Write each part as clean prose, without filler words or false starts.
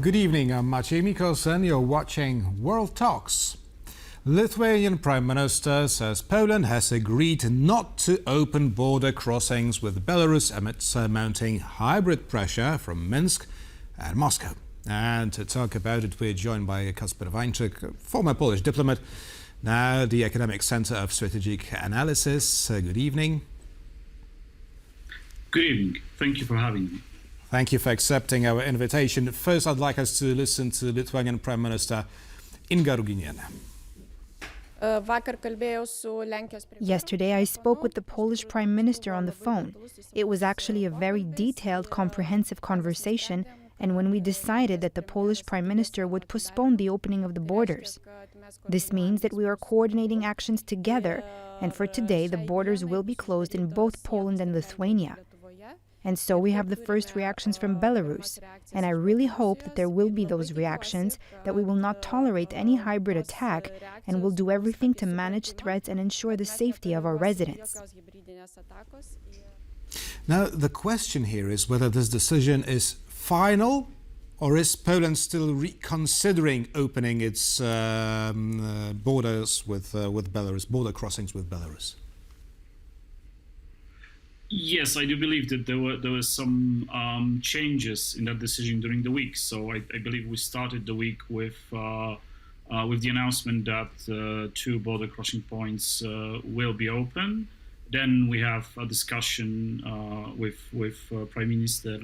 Good evening, I'm Maciej Mikkelsen. You're watching World Talks. Lithuanian Prime Minister says Poland has agreed not to open border crossings with Belarus amidst mounting hybrid pressure from Minsk and Moscow. And to talk about it, we're joined by Kacper Wańczyk, former Polish diplomat, now the Academic Center of Strategic Analysis. Good evening. Good evening. Thank you for having me. Thank you for accepting our invitation. First, I'd like us to listen to Lithuanian Prime Minister Inga Ruginienė. Yesterday, I spoke with the Polish Prime Minister on the phone. It was actually a very detailed, comprehensive conversation, and when we decided that the Polish Prime Minister would postpone the opening of the borders. This means that we are coordinating actions together, and for today, the borders will be closed in both Poland and Lithuania. And so we have the first reactions from Belarus, and I really hope that there will be those reactions, that we will not tolerate any hybrid attack, and will do everything to manage threats and ensure the safety of our residents. Now, the question here is whether this decision is final, or is Poland still reconsidering opening its borders with Belarus, border crossings with Belarus? Yes, I do believe that there were some changes in that decision during the week. So I believe we started the week with the announcement that two border crossing points will be open. Then we have a discussion with Prime Minister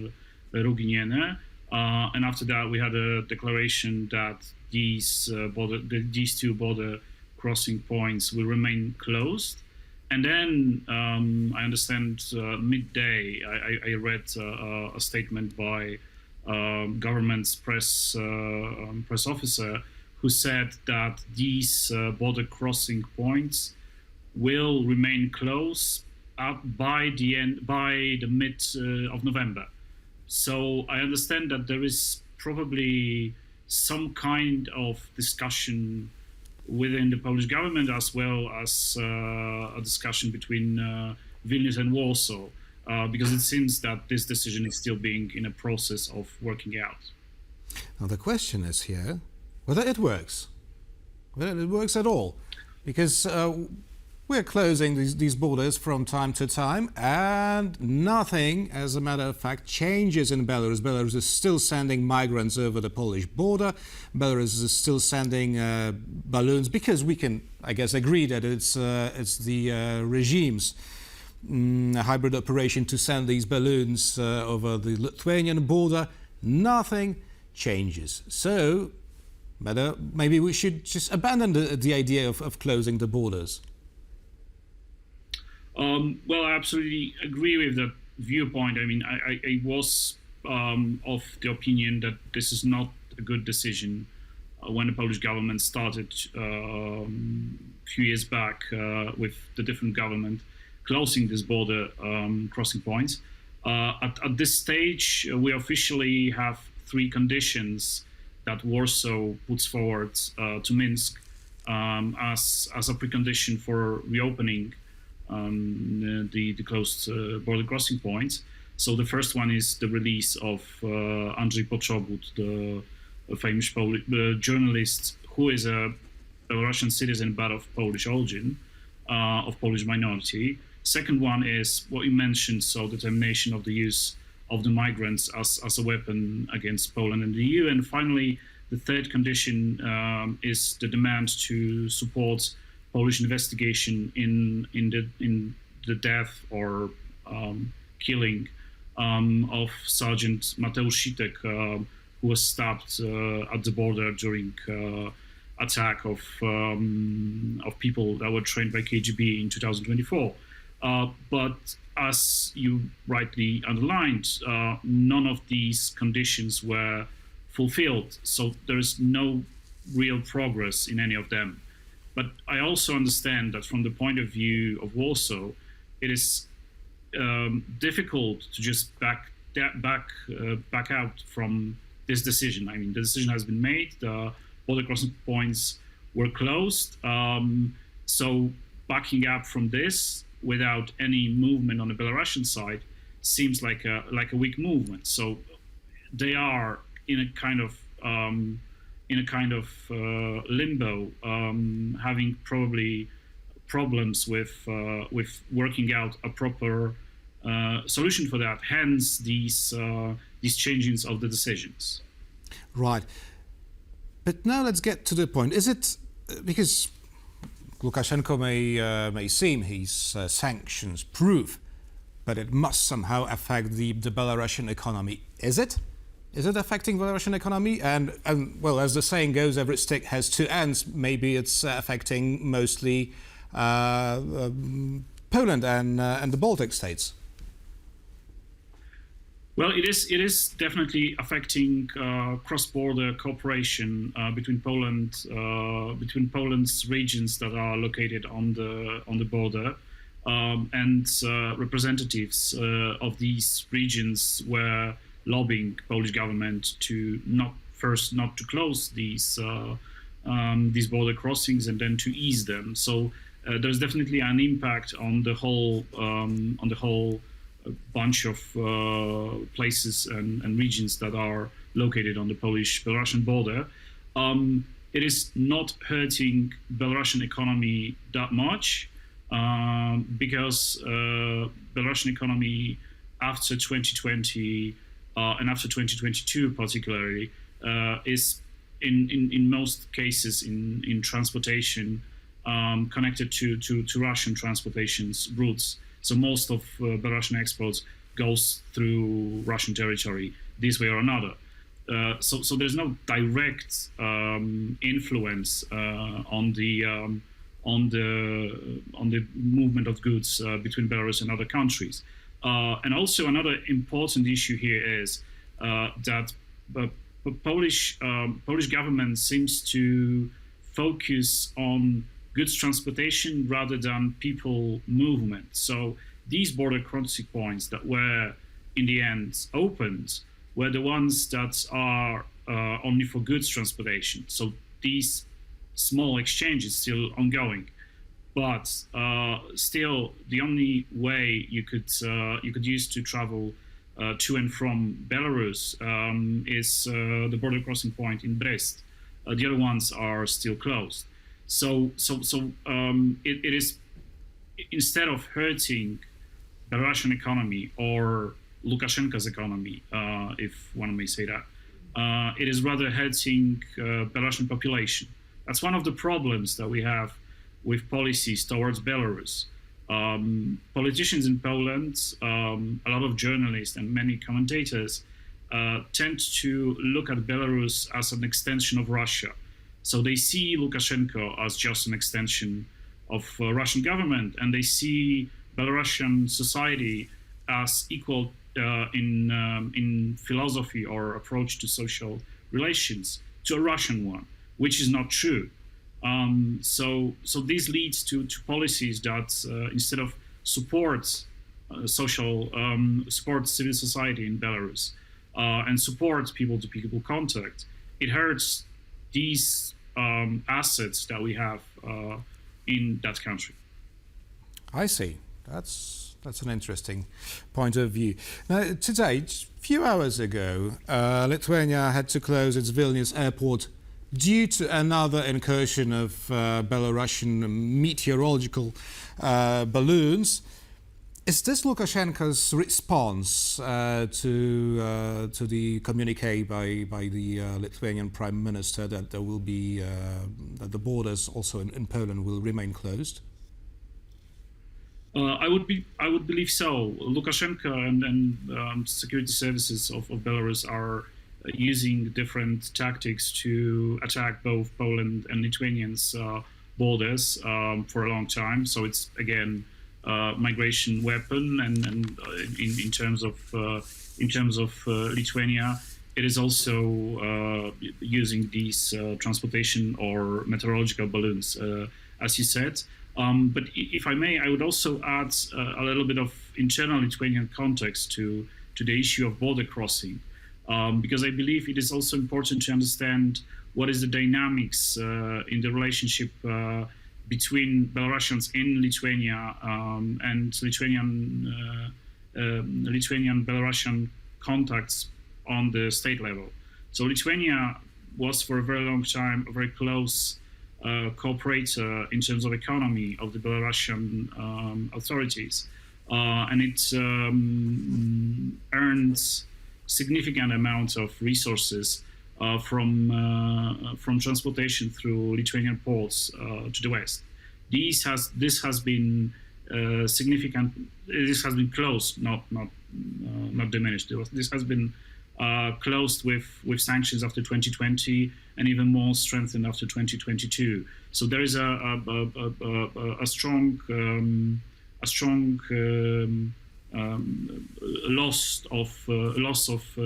Ruginienė, and after that we had a declaration that these two border crossing points will remain closed. And then I understand midday I read a statement by government's press officer who said that these border crossing points will remain closed by the mid of November. So I understand that there is probably some kind of discussion within the Polish government, as well as a discussion between Vilnius and Warsaw, because it seems that this decision is still being in a process of working out. Now the question is here whether it works, whether it works at all, because we're closing these borders from time to time, and nothing, as a matter of fact, changes in Belarus. Belarus is still sending migrants over the Polish border. Belarus is still sending balloons, because we can, I guess, agree that it's the regime's hybrid operation to send these balloons over the Lithuanian border. Nothing changes. So maybe we should just abandon the idea of closing the borders. Well, I absolutely agree with that viewpoint. I mean, I was of the opinion that this is not a good decision when the Polish government started a few years back with the different government closing this border crossing points. At this stage, we officially have three conditions that Warsaw puts forward to Minsk as a precondition for reopening the closed border crossing points. So the first one is the release of Andrzej Poczobut, the famous Polish journalist who is a Belarusian citizen but of Polish origin, of Polish minority. Second one is what you mentioned, so the termination of the use of the migrants as a weapon against Poland and the EU. And finally, the third condition is the demand to support Polish investigation in the death or killing of Sergeant Mateusz Sitek, who was stabbed at the border during attack of people that were trained by KGB in 2024. But as you rightly underlined, none of these conditions were fulfilled, so there is no real progress in any of them. But I also understand that from the point of view of Warsaw, it is difficult to just back out from this decision. I mean, the decision has been made. The border crossing points were closed. So backing up from this without any movement on the Belarusian side seems like a weak movement. So they are in a kind of in a kind of limbo, having probably problems with working out a proper solution for that. Hence these changes of the decisions. Right. But now let's get to the point. Is it because Lukashenko may seem his sanctions proof, but it must somehow affect the Belarusian economy? Is it? Is it affecting Belarusian economy? And well, as the saying goes, every stick has two ends. Maybe it's affecting mostly Poland and the Baltic states. Well, it is definitely affecting cross-border cooperation between Poland's regions that are located on the border, and representatives of these regions were lobbying Polish government to not to close these border crossings and then to ease them. So there's definitely an impact on the whole bunch of places and regions that are located on the Polish-Belarusian border. It is not hurting Belarusian economy that much because Belarusian economy after 2020 and after 2022 particularly is in most cases in transportation connected to Russian transportation routes. So most of Belarusian exports goes through Russian territory this way or another. So there's no direct influence on the movement of goods between Belarus and other countries. And also another important issue here is that Polish government seems to focus on goods transportation rather than people movement. So these border crossing points that were in the end opened were the ones that are only for goods transportation. So these small exchanges still ongoing, but still the only way you could use to travel to and from Belarus is the border crossing point in Brest. The other ones are still closed. So it is, instead of hurting Belarusian economy or Lukashenko's economy, if one may say that, it is rather hurting Belarusian population. That's one of the problems that we have with policies towards Belarus. Politicians in Poland, a lot of journalists and many commentators tend to look at Belarus as an extension of Russia. So they see Lukashenko as just an extension of Russian government, and they see Belarusian society as equal in philosophy or approach to social relations to a Russian one, which is not true. So this leads to policies that instead of support civil society in Belarus and support people-to-people contact, it hurts these assets that we have in that country. I see. That's an interesting point of view. Now, today, a few hours ago, Lithuania had to close its Vilnius airport due to another incursion of Belarusian meteorological balloons. Is this Lukashenko's response to the communique by the Lithuanian Prime Minister that there will be that the borders also in Poland will remain closed? I would believe so. Lukashenko and security services of Belarus are using different tactics to attack both Poland and Lithuanians' borders for a long time. So it's again migration weapon, and in terms of Lithuania, it is also using these transportation or meteorological balloons, as you said. But if I may, I would also add a little bit of internal Lithuanian context to the issue of border crossing, because I believe it is also important to understand what is the dynamics in the relationship between Belarusians in Lithuania and Lithuanian-Belarusian contacts on the state level. So Lithuania was for a very long time a very close cooperator in terms of economy of the Belarusian authorities, and it earns significant amounts of resources from transportation through Lithuanian ports to the west. This has been significant. This has been closed, not diminished. This has been closed with sanctions after 2020, and even more strengthened after 2022. So there is a strong loss of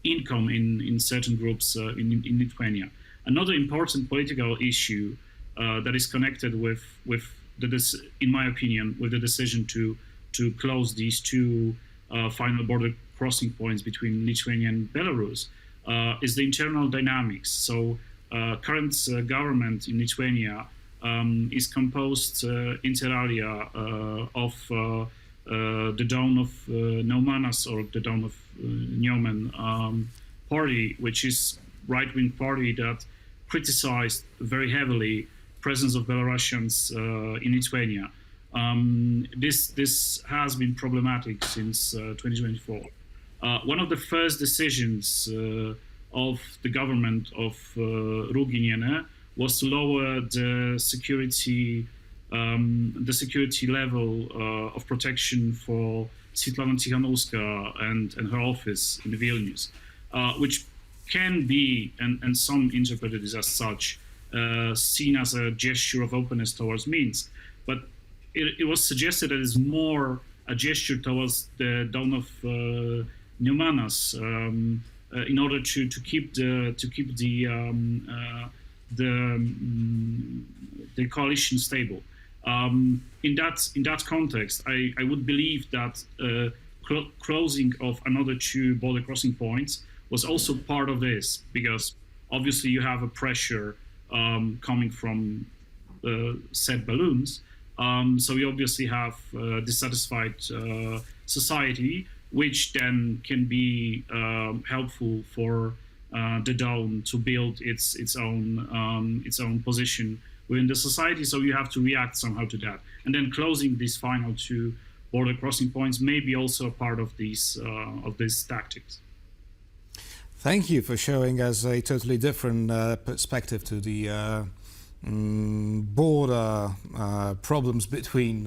income in certain groups in Lithuania. Another important political issue that is connected with in my opinion, with the decision to close these two final border crossing points between Lithuania and Belarus is the internal dynamics. So current government in Lithuania is composed inter alia of the Dawn of Neumanas, or the Dawn of Neumann party, which is right-wing party that criticized very heavily presence of Belarusians in Lithuania. This has been problematic since 2024. One of the first decisions of the government of Ruginiene was to lower the security level of protection for Svetlana Tikhanovskaya and her office in Vilnius, which can be, and some interpreted it as such, seen as a gesture of openness towards Minsk. But it was suggested that it's more a gesture towards the Dawn of Neumanas in order to keep the coalition stable. In that context, I would believe that closing of another two border crossing points was also part of this, because obviously you have a pressure coming from said balloons. So we obviously have dissatisfied society, which then can be helpful for the Dawn to build its own position within the society. So you have to react somehow to that, and then closing these final two border crossing points may be also a part of these tactics. Thank you for showing us a totally different perspective to the border problems between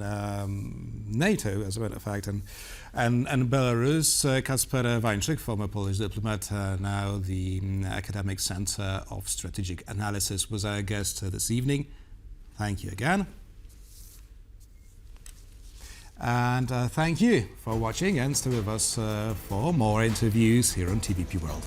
NATO, as a matter of fact, and Belarus. Kacper Wańczyk, former Polish diplomat, now the Academic Center of Strategic Analysis, was our guest this evening. Thank you again. And thank you for watching, and stay with us for more interviews here on TVP World.